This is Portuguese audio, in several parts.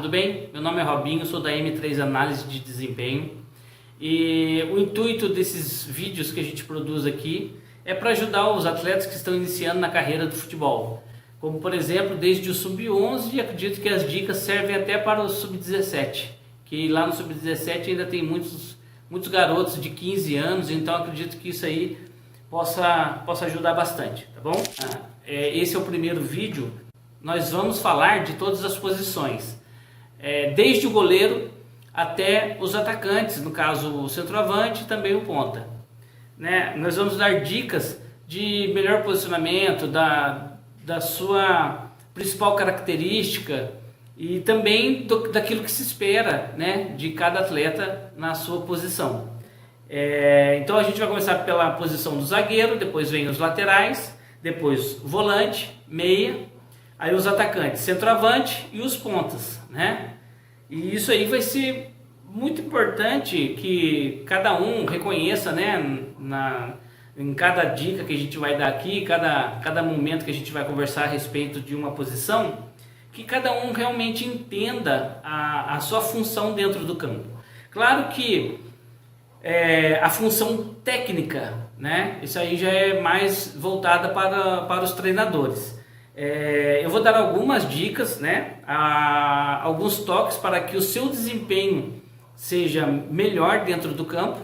tudo bem? Meu nome é Robinho, sou da M3 Análise de Desempenho e o intuito desses vídeos que a gente produz aqui é para ajudar os atletas que estão iniciando na carreira do futebol, como por exemplo desde o Sub-11, e acredito que as dicas servem até para o Sub-17, que lá no Sub-17 ainda tem muitos garotos de 15 anos, então acredito que isso aí possa ajudar bastante, tá bom? Esse é o primeiro vídeo. Nós vamos falar de todas as posições, desde o goleiro até os atacantes, no caso o centroavante e também o ponta, né? Nós vamos dar dicas de melhor posicionamento, da sua principal característica e também daquilo que se espera, né, de cada atleta na sua posição. Então a gente vai começar pela posição do zagueiro, depois vem os laterais, depois volante, meia, aí os atacantes, centroavante e os pontas, né? E isso aí vai ser muito importante que cada um reconheça, né, em cada dica que a gente vai dar aqui, cada momento que a gente vai conversar a respeito de uma posição, que cada um realmente entenda a sua função dentro do campo. Claro que a função técnica, né, isso aí já é mais voltada para os treinadores. Eu vou dar algumas dicas, né, alguns toques para que o seu desempenho seja melhor dentro do campo,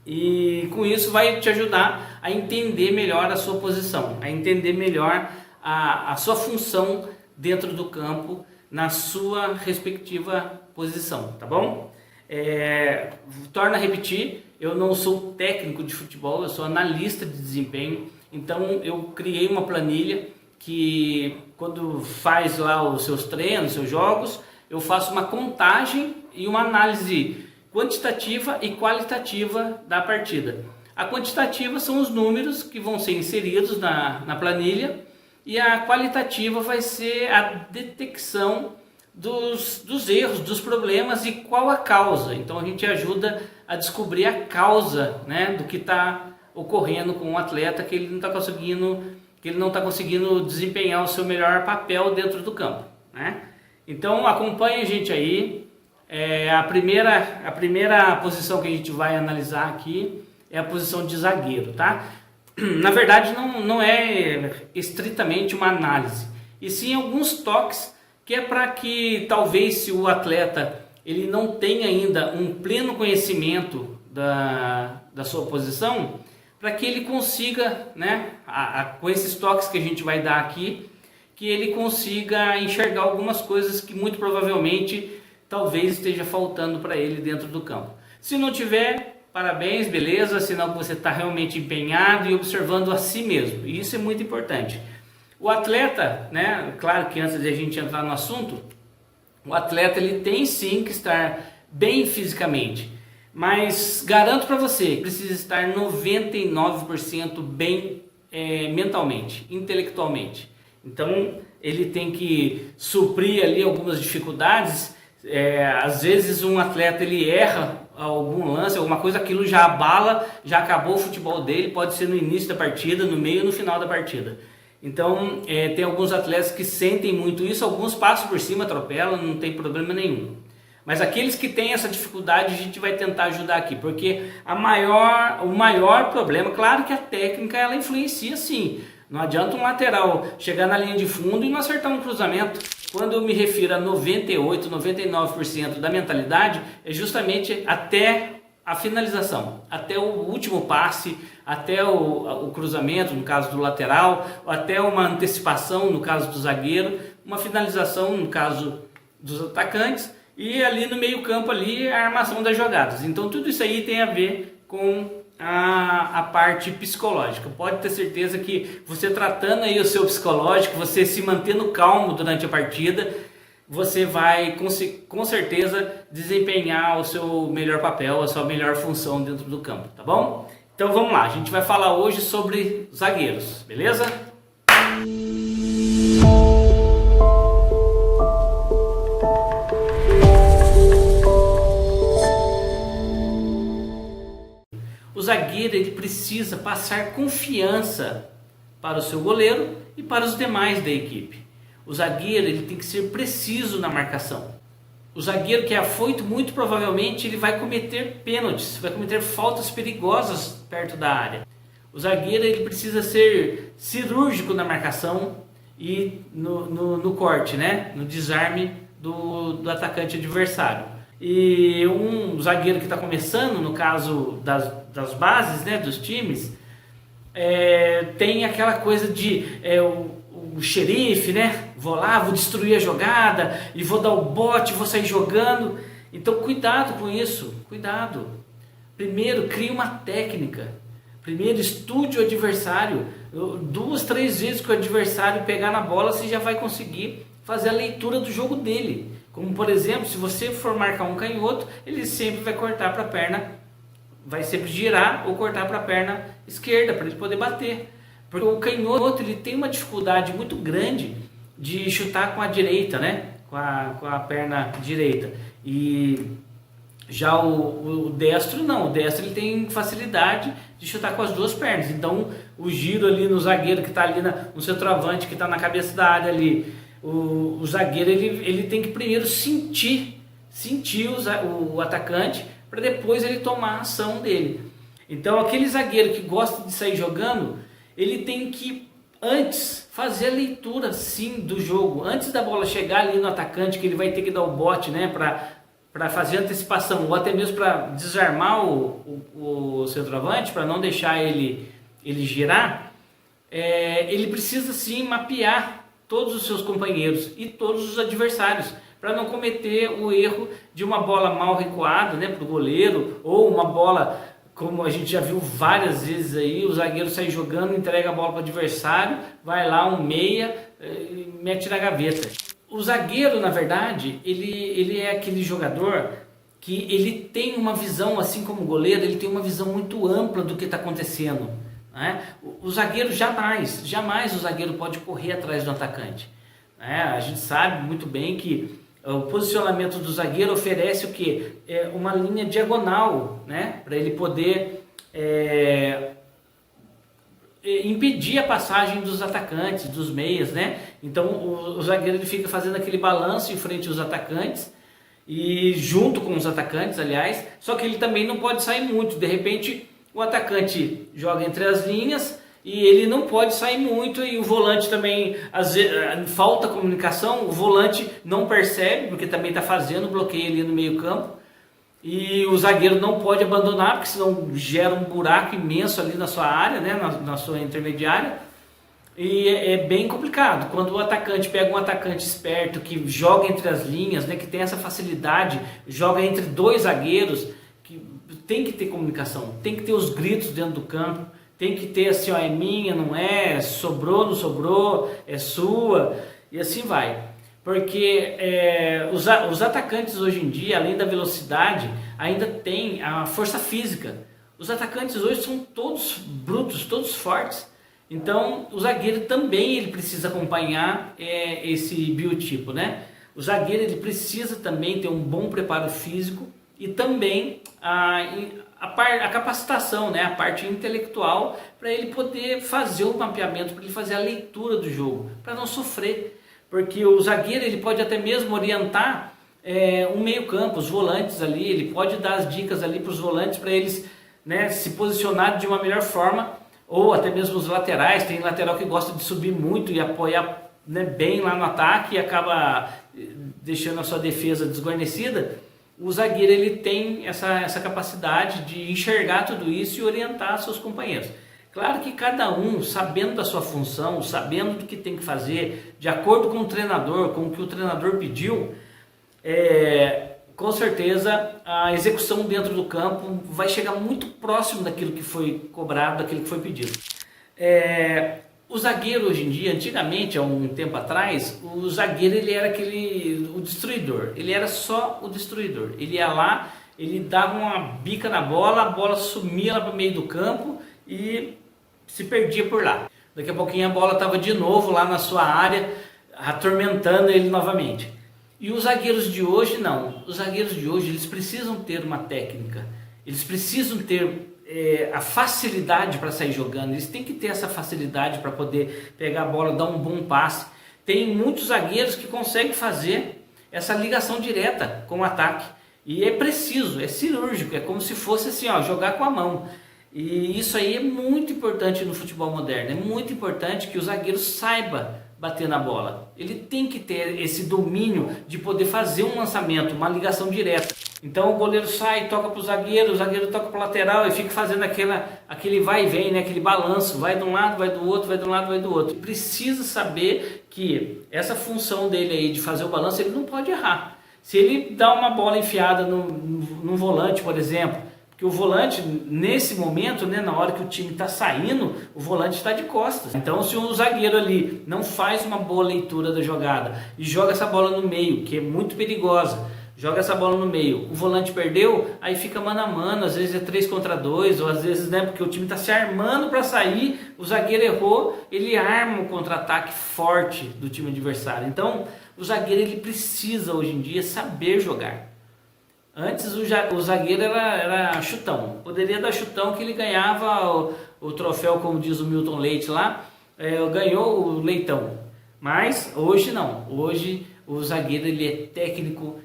e com isso vai te ajudar a entender melhor a sua posição, a entender melhor a sua função dentro do campo na sua respectiva posição, tá bom? Torno a repetir, eu não sou técnico de futebol, eu sou analista de desempenho, então eu criei uma planilha que quando faz lá os seus treinos, seus jogos, eu faço uma contagem e uma análise quantitativa e qualitativa da partida. A quantitativa são os números que vão ser inseridos na planilha, e a qualitativa vai ser a detecção dos erros, dos problemas e qual a causa. Então a gente ajuda a descobrir a causa, né, do que está ocorrendo com um atleta que ele não está conseguindo desempenhar o seu melhor papel dentro do campo, né? Então acompanhe a gente aí. A primeira posição que a gente vai analisar aqui é a posição de zagueiro, tá? Na verdade não é estritamente uma análise, e sim alguns toques que é para que talvez, se o atleta ele não tem ainda um pleno conhecimento da sua posição, para que ele consiga, né, com esses toques que a gente vai dar aqui, que ele consiga enxergar algumas coisas que muito provavelmente talvez esteja faltando para ele dentro do campo. Se não tiver, parabéns, beleza, sinal que você está realmente empenhado e observando a si mesmo, e isso é muito importante. O atleta, né, claro que antes de a gente entrar no assunto, o atleta ele tem sim que estar bem fisicamente, mas garanto para você, precisa estar 99% bem mentalmente, intelectualmente. Então ele tem que suprir ali algumas dificuldades. Às vezes um atleta ele erra algum lance, alguma coisa, aquilo já abala, já acabou o futebol dele, pode ser no início da partida, no meio ou no final da partida. Então tem alguns atletas que sentem muito isso, alguns passam por cima, atropelam, não tem problema nenhum. Mas aqueles que têm essa dificuldade a gente vai tentar ajudar aqui, porque o maior problema, claro que a técnica ela influencia sim. Não adianta um lateral chegar na linha de fundo e não acertar um cruzamento. Quando eu me refiro a 98, 99% da mentalidade, é justamente até a finalização, até o último passe, até o cruzamento, no caso do lateral, até uma antecipação, no caso do zagueiro, uma finalização, no caso dos atacantes, e ali no meio campo ali a armação das jogadas. Então tudo isso aí tem a ver com a parte psicológica. Pode ter certeza que você tratando aí o seu psicológico, você se mantendo calmo durante a partida, você vai com certeza desempenhar o seu melhor papel, a sua melhor função dentro do campo, tá bom? Então vamos lá, a gente vai falar hoje sobre zagueiros, beleza? O zagueiro ele precisa passar confiança para o seu goleiro e para os demais da equipe. O zagueiro ele tem que ser preciso na marcação. O zagueiro que é afoito, muito provavelmente ele vai cometer pênaltis, vai cometer faltas perigosas perto da área. O zagueiro ele precisa ser cirúrgico na marcação e no corte, né? No desarme do atacante adversário. E um zagueiro que está começando, no caso das bases, né, dos times, tem aquela coisa de o xerife, né? Vou lá, vou destruir a jogada e vou dar o bote, vou sair jogando. Então cuidado com isso, cuidado. Primeiro, crie uma técnica. Primeiro, estude o adversário. 2, 3 vezes que o adversário pegar na bola, você já vai conseguir fazer a leitura do jogo dele. Como, por exemplo, se você for marcar um canhoto, ele sempre vai cortar para a perna, vai sempre girar ou cortar para a perna esquerda, para ele poder bater. Porque o canhoto ele tem uma dificuldade muito grande de chutar com a direita, né? Com a perna direita. E já o destro não, o destro ele tem facilidade de chutar com as duas pernas. Então o giro ali no zagueiro que está ali no centroavante, que está na cabeça da área ali, o zagueiro ele tem que primeiro sentir o atacante para depois ele tomar a ação dele. Então aquele zagueiro que gosta de sair jogando, ele tem que antes fazer a leitura sim do jogo, antes da bola chegar ali no atacante, que ele vai ter que dar o bote, né, para fazer antecipação, ou até mesmo para desarmar o centroavante, para não deixar ele girar. Ele precisa sim mapear todos os seus companheiros e todos os adversários, para não cometer o erro de uma bola mal recuada, né, para o goleiro, ou uma bola, como a gente já viu várias vezes aí, o zagueiro sai jogando, entrega a bola para o adversário, vai lá um meia e mete na gaveta. O zagueiro, na verdade, ele é aquele jogador que ele tem uma visão, assim como o goleiro, ele tem uma visão muito ampla do que está acontecendo, né? O zagueiro jamais o zagueiro pode correr atrás do atacante, né? A gente sabe muito bem que o posicionamento do zagueiro oferece o quê? Uma linha diagonal, né? Para ele poder impedir a passagem dos atacantes, dos meias, né? Então o zagueiro ele fica fazendo aquele balanço em frente aos atacantes e junto com os atacantes, aliás, só que ele também não pode sair muito. De repente o atacante joga entre as linhas e ele não pode sair muito, e o volante também, às vezes, falta comunicação, o volante não percebe, porque também está fazendo bloqueio ali no meio campo, e o zagueiro não pode abandonar, porque senão gera um buraco imenso ali na sua área, né, na sua intermediária, e é bem complicado. Quando o atacante pega um atacante esperto, que joga entre as linhas, né, que tem essa facilidade, joga entre dois zagueiros, que tem que ter comunicação, tem que ter os gritos dentro do campo, tem que ter assim, ó, é minha, não é, sobrou, não sobrou, é sua, e assim vai. Porque os atacantes hoje em dia, além da velocidade, ainda tem a força física. Os atacantes hoje são todos brutos, todos fortes. Então o zagueiro também ele precisa acompanhar esse biotipo, né? O zagueiro ele precisa também ter um bom preparo físico e também a capacitação, né, a parte intelectual, para ele poder fazer o mapeamento, para ele fazer a leitura do jogo, para não sofrer, porque o zagueiro ele pode até mesmo orientar um meio campo, os volantes ali, ele pode dar as dicas ali para os volantes, para eles, né, se posicionarem de uma melhor forma, ou até mesmo os laterais. Tem lateral que gosta de subir muito e apoiar, né, bem lá no ataque e acaba deixando a sua defesa desguarnecida. O zagueiro ele tem essa capacidade de enxergar tudo isso e orientar seus companheiros. Claro que cada um, sabendo da sua função, sabendo do que tem que fazer, de acordo com o treinador, com o que o treinador pediu, com certeza a execução dentro do campo vai chegar muito próximo daquilo que foi cobrado, daquilo que foi pedido. O zagueiro hoje em dia, antigamente, há um tempo atrás, o zagueiro ele era o destruidor, ele era só o destruidor. Ele ia lá, ele dava uma bica na bola, a bola sumia lá para o meio do campo e se perdia por lá. Daqui a pouquinho a bola estava de novo lá na sua área, atormentando ele novamente. E os zagueiros de hoje não, os zagueiros de hoje eles precisam ter uma técnica, eles precisam ter a facilidade para sair jogando, eles têm que ter essa facilidade para poder pegar a bola, dar um bom passe. Tem muitos zagueiros que conseguem fazer essa ligação direta com o ataque. E é preciso, é cirúrgico, é como se fosse assim, ó, jogar com a mão. E isso aí é muito importante no futebol moderno, é muito importante que o zagueiro saiba bater na bola. Ele tem que ter esse domínio de poder fazer um lançamento, uma ligação direta. Então o goleiro sai, toca para o zagueiro toca para o lateral e fica fazendo aquele vai e vem, né? Aquele balanço, vai de um lado, vai do outro, vai de um lado, vai do outro. Precisa saber que essa função dele aí de fazer o balanço, ele não pode errar. Se ele dá uma bola enfiada no volante, por exemplo, porque o volante, nesse momento, né, na hora que o time está saindo, o volante está de costas. Então, se o zagueiro ali não faz uma boa leitura da jogada e joga essa bola no meio, que é muito perigosa, joga essa bola no meio, o volante perdeu, aí fica mano a mano, às vezes é 3 contra 2, ou às vezes, né, porque o time está se armando para sair, o zagueiro errou, ele arma um contra-ataque forte do time adversário. Então, o zagueiro ele precisa hoje em dia saber jogar. Antes o zagueiro era chutão, poderia dar chutão que ele ganhava o troféu, como diz o Milton Leite lá, ganhou o leitão. Mas hoje não, hoje o zagueiro ele é técnico,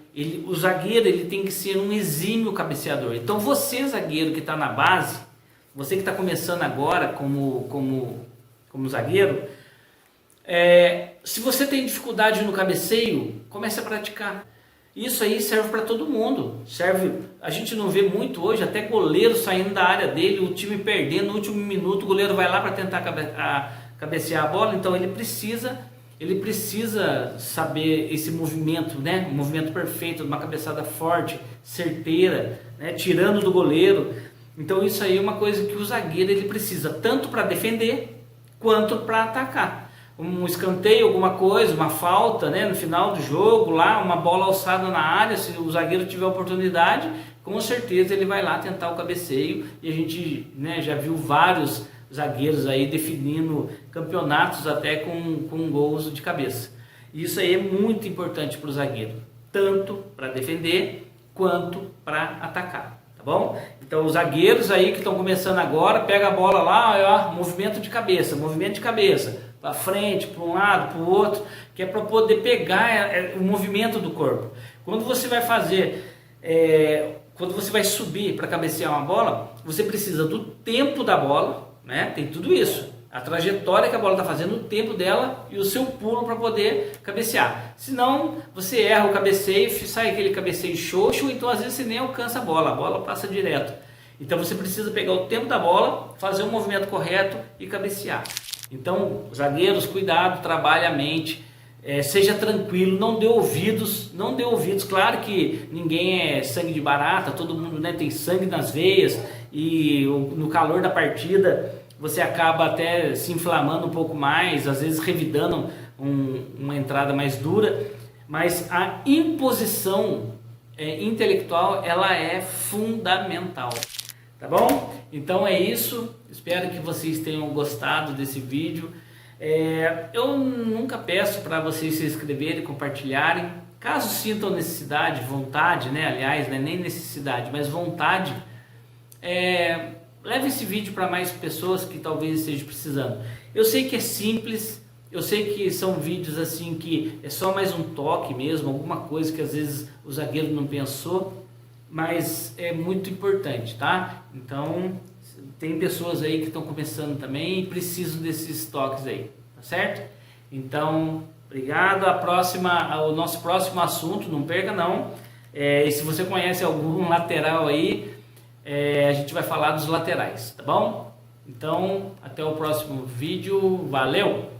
o zagueiro ele tem que ser um exímio cabeceador. Então você, zagueiro que está na base, você que está começando agora como zagueiro, se você tem dificuldade no cabeceio, comece a praticar. Isso aí serve para todo mundo. A gente não vê muito hoje, até goleiro saindo da área dele, o time perdendo no último minuto, o goleiro vai lá para tentar cabecear a bola. Então ele precisa saber esse movimento, né? Um movimento perfeito, uma cabeçada forte, certeira, né? Tirando do goleiro. Então isso aí é uma coisa que o zagueiro ele precisa, tanto para defender quanto para atacar. Um escanteio, alguma coisa, uma falta, né, no final do jogo, lá, uma bola alçada na área, se o zagueiro tiver oportunidade, com certeza ele vai lá tentar o cabeceio. E a gente, né, já viu vários zagueiros aí definindo campeonatos até com gols de cabeça. Isso aí é muito importante para o zagueiro, tanto para defender quanto para atacar, tá bom? Então os zagueiros aí que estão começando agora, pega a bola lá, ó, movimento de cabeça, para frente, para um lado, para o outro, que é para poder pegar o movimento do corpo. Quando você vai quando você vai subir para cabecear uma bola, você precisa do tempo da bola, né? Tem tudo isso, a trajetória que a bola está fazendo, o tempo dela e o seu pulo para poder cabecear. Senão você erra o cabeceio, sai aquele cabeceio xoxo, então às vezes você nem alcança a bola passa direto. Então você precisa pegar o tempo da bola, fazer o movimento correto e cabecear. Então, zagueiros, cuidado, trabalhe a mente, seja tranquilo, não dê ouvidos. Claro que ninguém é sangue de barata, todo mundo, né, tem sangue nas veias e no calor da partida você acaba até se inflamando um pouco mais, às vezes revidando uma entrada mais dura, mas a imposição intelectual ela é fundamental. Tá bom? Então é isso, espero que vocês tenham gostado desse vídeo. Eu nunca peço para vocês se inscreverem e compartilharem. Caso sintam necessidade, vontade, né? Aliás, não é nem necessidade, mas vontade, leve esse vídeo para mais pessoas que talvez estejam precisando. Eu sei que é simples, eu sei que são vídeos assim que é só mais um toque mesmo, alguma coisa que às vezes o zagueiro não pensou, mas é muito importante, tá? Então, tem pessoas aí que estão começando também e precisam desses toques aí, tá certo? Então, obrigado. O nosso próximo assunto, não perca não. E se você conhece algum lateral aí, a gente vai falar dos laterais, tá bom? Então, até o próximo vídeo. Valeu!